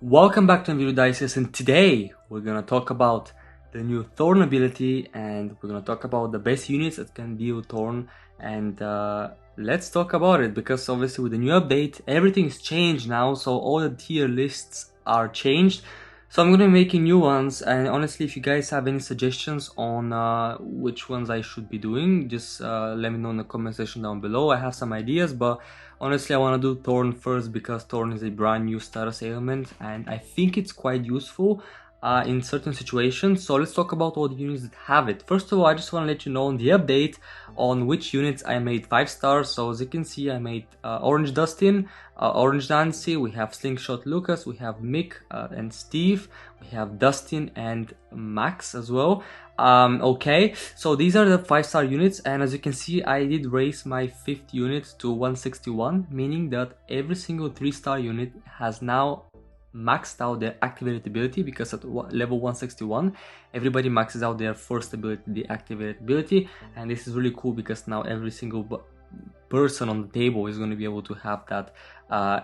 Welcome back to Video Dices, and today we're gonna talk about the new Thorn ability, and we're gonna talk about the best units that can deal Thorn. And let's talk about it, because obviously with the new update, everything's changed now. So all the tier lists are changed. So I'm gonna be making new ones, and honestly, if you guys have any suggestions on which ones I should be doing, just let me know in the comment section down below. I have some ideas, but honestly I want to do Thorn first because Thorn is a brand new status ailment, and I think it's quite useful in certain situations. So let's talk about all the units that have it. First of all, I just want to let you know on the update on which units I made 5 stars. So as you can see, I made Orange Dustin, Orange Nancy, we have Slingshot Lucas, we have Mick and Steve, we have Dustin and Max as well. Okay, so these are the 5-star units, and as you can see, I did raise my 5th unit to 161, meaning that every single 3-star unit has now maxed out their activated ability, because at level 161 everybody maxes out their first ability, the activated ability. And this is really cool because now every single person on the table is going to be able to have that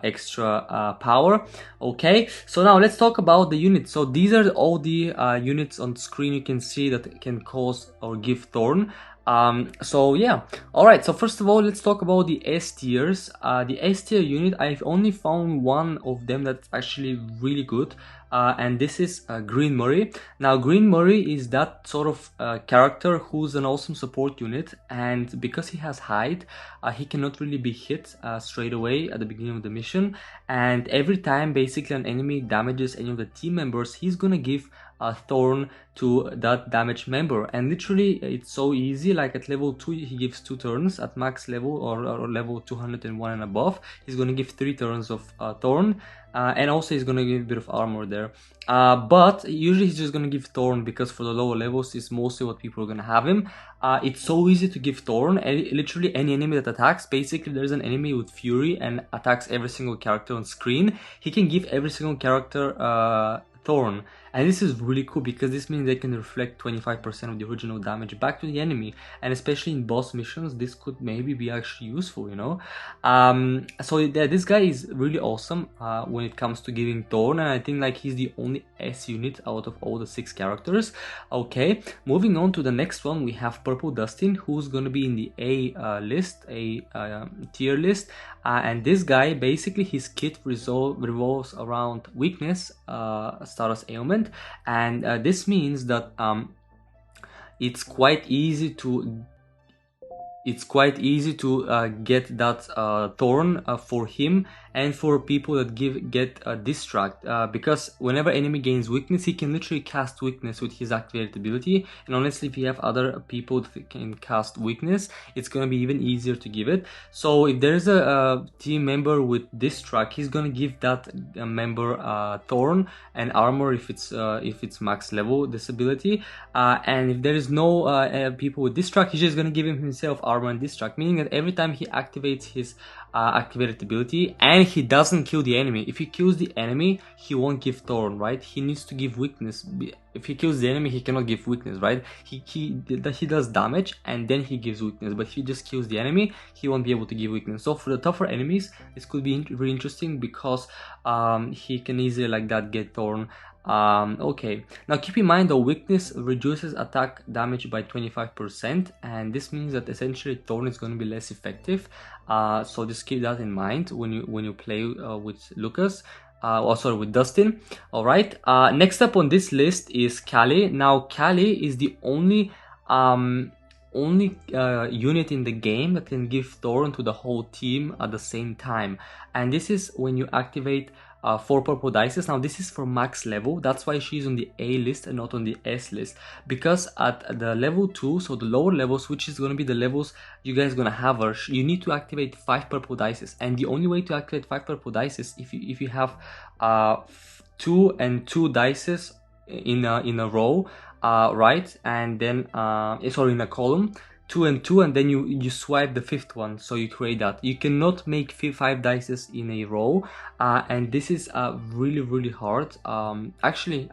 extra power. Okay, so now let's talk about the units. So these are all the units on screen you can see that can cause or give Thorn. So yeah, alright, so first of all, let's talk about the S tiers. The S tier unit, I've only found one of them that's actually really good, and this is Green Murray. Now Green Murray is that sort of character who's an awesome support unit, and because he has hide, he cannot really be hit straight away at the beginning of the mission, and every time basically an enemy damages any of the team members, he's gonna give a Thorn to that damaged member. And literally it's so easy, like at level 2 he gives 2 turns, at max level or level 201 and above he's gonna give 3 turns of Thorn, and also he's gonna give a bit of armor there, but usually he's just gonna give Thorn because for the lower levels is mostly what people are gonna have him. It's so easy to give Thorn, and literally any enemy that attacks, basically there's an enemy with Fury and attacks every single character on screen, he can give every single character Thorn. And this is really cool because this means they can reflect 25% of the original damage back to the enemy, and especially in boss missions this could maybe be actually useful, you know. So yeah, this guy is really awesome when it comes to giving Thorn, and I think like he's the only S unit out of all the 6 characters. Okay, moving on to the next one, we have Purple Dustin, who's gonna be in the A list, a tier list, and this guy basically his kit revolves around weakness, status ailment, and this means that it's quite easy to get that Thorn for him and for people that get distract, because whenever enemy gains weakness, he can literally cast weakness with his activated ability. And honestly, if you have other people that can cast weakness, it's gonna be even easier to give it. So if there's a team member with distract, he's gonna give that member Thorn and armor if it's max level this ability, and if there is no people with distract, he's just gonna give him himself armor and distract, meaning that every time he activates his activated ability and he doesn't kill the enemy, if he kills the enemy he won't give Thorn, right? He needs to give weakness. If he kills the enemy he cannot give weakness, right? He does damage and then he gives weakness, but if he just kills the enemy he won't be able to give weakness. So for the tougher enemies this could be really interesting because he can easily like that get Thorn. Okay, now keep in mind the weakness reduces attack damage by 25%, and this means that essentially Thorn is going to be less effective, so just keep that in mind when you play with Lucas, with Dustin. Alright, next up on this list is Callie. Now Callie is the only unit in the game that can give Thorn to the whole team at the same time, and this is when you activate 4 purple dices. Now this is for max level, that's why she's on the A list and not on the S list, because at the level 2, so the lower levels, which is going to be the levels you guys gonna have her, you need to activate 5 purple dices, and the only way to activate 5 purple dices if you have 2 and 2 dices in a row, right, and then sorry, in a column, 2 and 2, and then you swipe the 5th one, so you create that. You cannot make 5 dices in a row, and this is really hard. Actually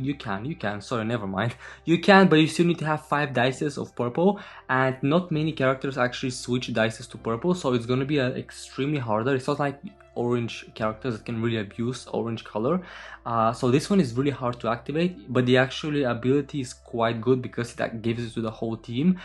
you can, sorry, never mind, you can, but you still need to have 5 dices of purple, and not many characters actually switch dices to purple, so it's gonna be extremely harder. It's not like orange characters that can really abuse orange color. So this one is really hard to activate, but the actual ability is quite good because it gives it to the whole team.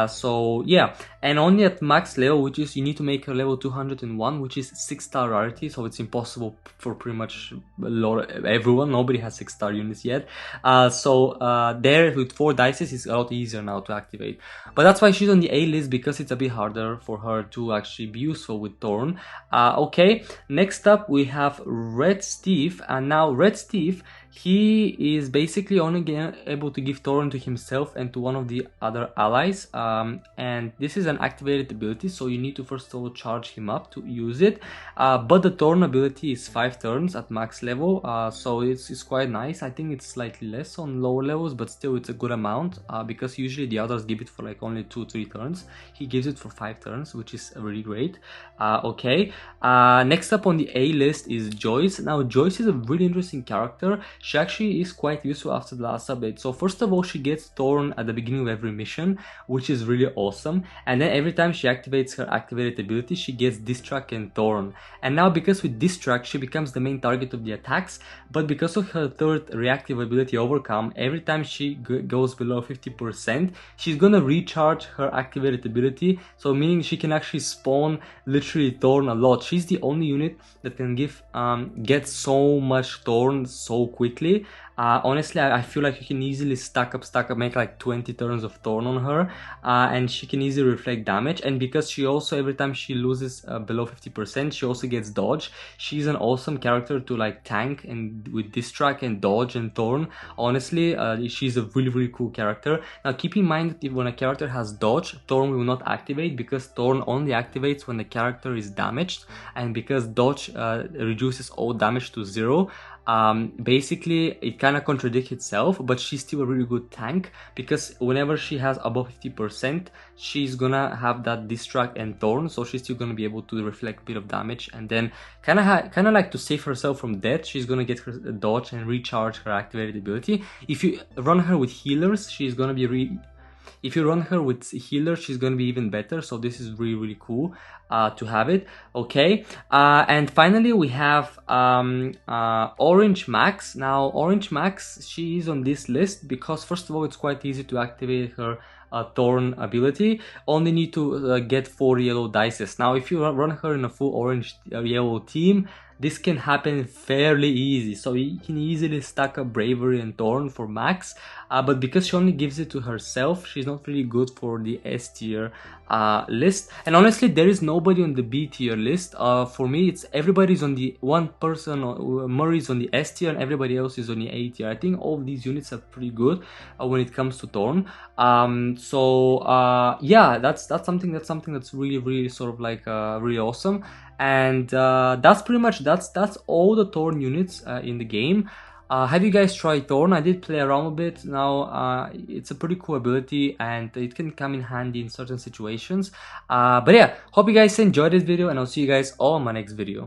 So yeah, and only at max level, which is you need to make her level 201, which is 6-star rarity, so it's impossible for pretty much everyone. Nobody has 6-star units yet. There with 4 dices is a lot easier now to activate, but that's why she's on the A list, because it's a bit harder for her to actually be useful with Thorn. Okay, next up we have Red Steve, and now Red Steve, he is basically only able to give Thorn to himself and to one of the other allies, and this is an activated ability, so you need to first of all charge him up to use it, but the Thorn ability is 5 turns at max level, so it's quite nice. I think it's slightly less on lower levels, but still it's a good amount, because usually the others give it for like only 2-3 turns. He gives it for 5 turns, which is really great. Okay, next up on the A list is Joyce. Now Joyce is a really interesting character. She actually is quite useful after the last update. So first of all, she gets Thorn at the beginning of every mission, which is really awesome, and then every time she activates her activated ability, she gets Distract and Thorn. And now because with Distract, she becomes the main target of the attacks, but because of her third reactive ability Overcome, every time she goes below 50%, she's gonna recharge her activated ability, so meaning she can actually spawn literally Thorn a lot. She's the only unit that can get so much Thorn so quickly. Honestly, I feel like you can easily stack up, make like 20 turns of Thorn on her, and she can easily reflect damage. And because she also, every time she loses below 50%, she also gets dodge. She's an awesome character to like tank and with Distract and dodge and Thorn. Honestly, she's a really cool character. Now keep in mind that when a character has dodge, Thorn will not activate, because Thorn only activates when the character is damaged, and because dodge reduces all damage to 0. Basically it kind of contradicts itself, but she's still a really good tank, because whenever she has above 50%, she's gonna have that Distract and Thorn, so she's still gonna be able to reflect a bit of damage, and then kind of like to save herself from death, she's gonna get her dodge and recharge her activated ability. If you run her with healers, she's gonna be if you run her with healer, she's gonna be even better. So this is really cool to have it. Okay, and finally we have Orange Max. Now Orange Max, she is on this list because first of all, it's quite easy to activate her Thorn ability. Only need to get 4 yellow dices. Now if you run her in a full orange yellow team, this can happen fairly easy, so you can easily stack up Bravery and Thorn for max, but because she only gives it to herself, she's not really good for the S tier list. And honestly, there is nobody on the B tier list. For me, it's everybody's on the one person, Murray's on the S tier and everybody else is on the A tier. I think all of these units are pretty good when it comes to Thorn. Yeah, that's something that's really sort of like really awesome. And that's pretty much that's all the Thorn units in the game. Have you guys tried Thorn? I did play around a bit. Now it's a pretty cool ability and it can come in handy in certain situations. But yeah, hope you guys enjoyed this video, and I'll see you guys all in my next video.